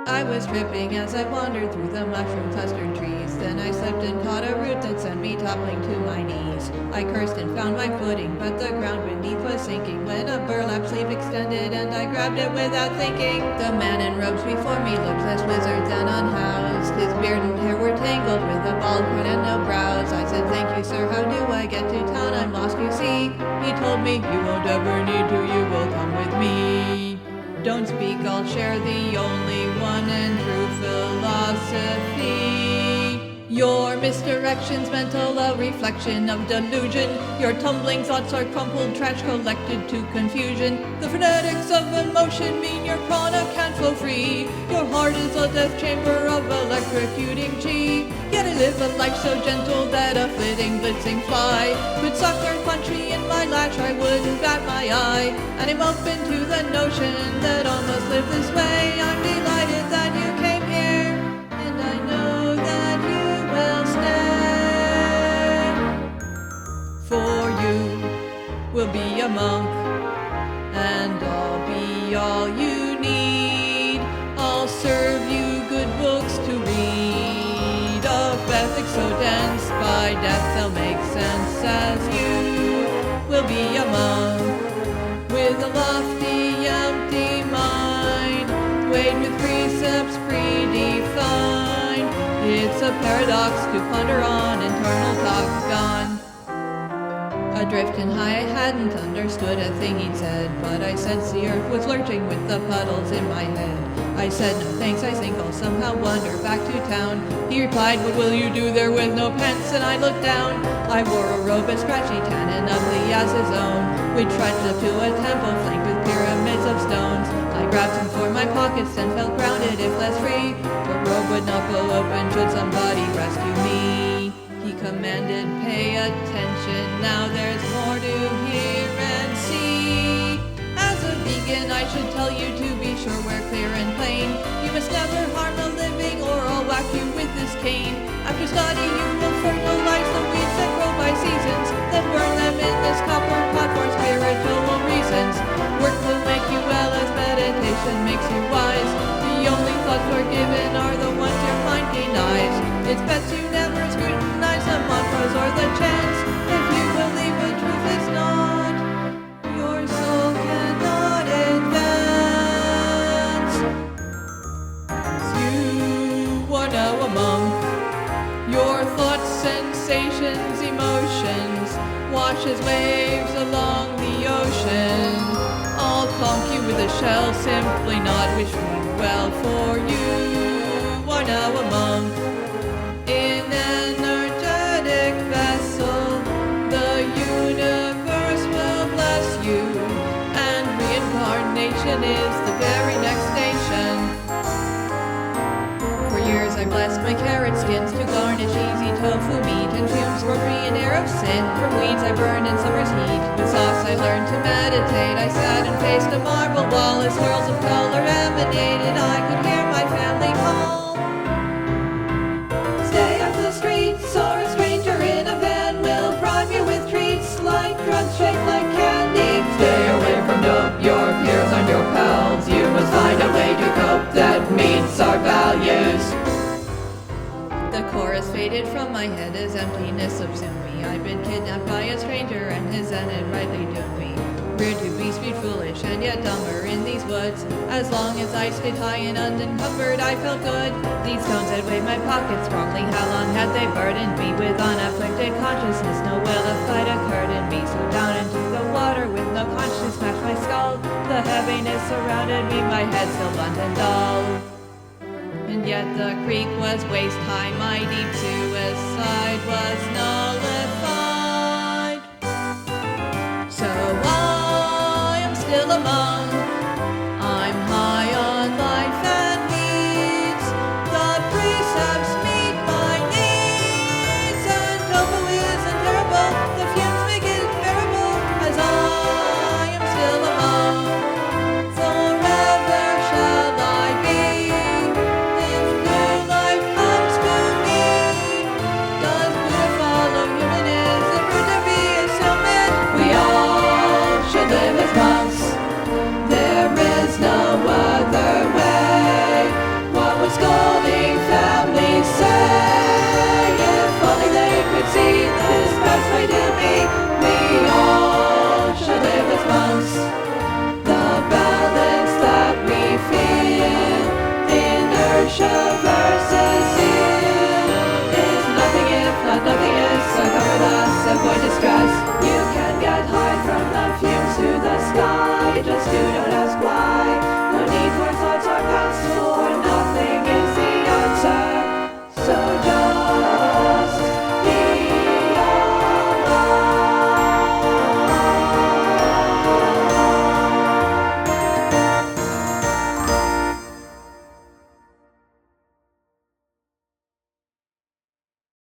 I was tripping as I wandered through the mushroom clustered trees. Then I slipped and caught a root that sent me toppling to my knees. I cursed and found my footing, but the ground beneath was sinking when a burlap sleeve extended and I grabbed it without thinking. The man in robes before me looked less wizard than unhoused. His beard and hair were tangled with a bald crown and no brows. I said, "Thank you, sir, how do I get to town? I'm lost, you see." He told me, "You won't ever need to, you will come with me. Don't speak, I'll share the only one and true philosophy. Your misdirection's mental, a reflection of delusion. Your tumbling thoughts are crumpled trash collected to confusion. The frenetics of emotion mean your prana can't flow free. Your heart is a death chamber of electrocuting chi. Yet I live a life so gentle that a flitting, blitzing fly could sucker punch me in my latch, I wouldn't bat my eye. And I'm open to the notion that all must live this way. I'm delighted that you came here, and I know that you will stay. For you will be a monk, and I'll be all you need. I'll serve you good books to read, of ethics so dense by death they'll make sense, as you will be a monk with a lofty, empty mind, weighed with precepts predefined. It's a paradox to ponder on, internal thought gone. Adrift and high, I hadn't understood a thing he'd said, but I sensed the earth was lurching with the puddles in my head. I said, "No thanks, I think I'll somehow wander back to town." He replied, "What will you do there with no pants?" And I looked down. I wore a robe as scratchy, tan and ugly as his own. We trudged up to a temple flanked with pyramids of stones. I grabbed some for my pockets and felt grounded if less free. The robe would not blow open should somebody rescue me. He commanded, "Pay attention, now there's more to hear and see." As a vegan, I should tell you to be sure we're clear and plain. You must never harm a living or I'll whack you with this cane. After study, you will fertilize the weeds that grow by seasons, then burn them in this copper pot for spiritual reasons. Work will make you well as meditation makes you wise. The only thoughts forgiven are the ones your mind denies. It's best you never scrutinize the mantras or the chants. If you believe the truth is not, your soul cannot advance. You are now a monk. Your thoughts, sensations, emotions wash as waves along the ocean. I'll conk you with a shell, simply not wishing well for you. Are now a monk in an energetic vessel. The universe will bless you, and reincarnation is the very next station. For years I blessed my carrot skins to garnish easy tofu meat and fumes for free an air of sin. From weeds I burned in summer's heat. With sauce I learned to meditate. I sat and faced a marble wall as swirls of color emanated. I could hear my family call. Stay off the streets, or a stranger in a van will prime you with treats like drugs shaped like candy. Stay away from dope, your peers aren't your pals. You must find a way to cope that meets our values. The chorus faded from my head as emptiness subsumed me. I've been kidnapped by a stranger and his end had rightly doomed me. Reared to be speed foolish and yet dumber in these woods. As long as I stayed high and unencumbered, I felt good. These stones had weighed my pockets wrongly. How long had they burdened me with unafflicted consciousness? No will of fight occurred in me. So down into the water with no conscience smashed my skull. The heaviness surrounded me, my head still blunt and dull. And yet the creek was waist high, my deep suicide was nullified. So I am still a monk. I'm high on life and weeds. The precepts meet my needs, and tofu isn't terrible. The fumes make it bearable, as I am still a monk. Forever shall I be. If new life comes to me, does Buddha follow human? Is it rude to be a snowman? We all should live as monks. from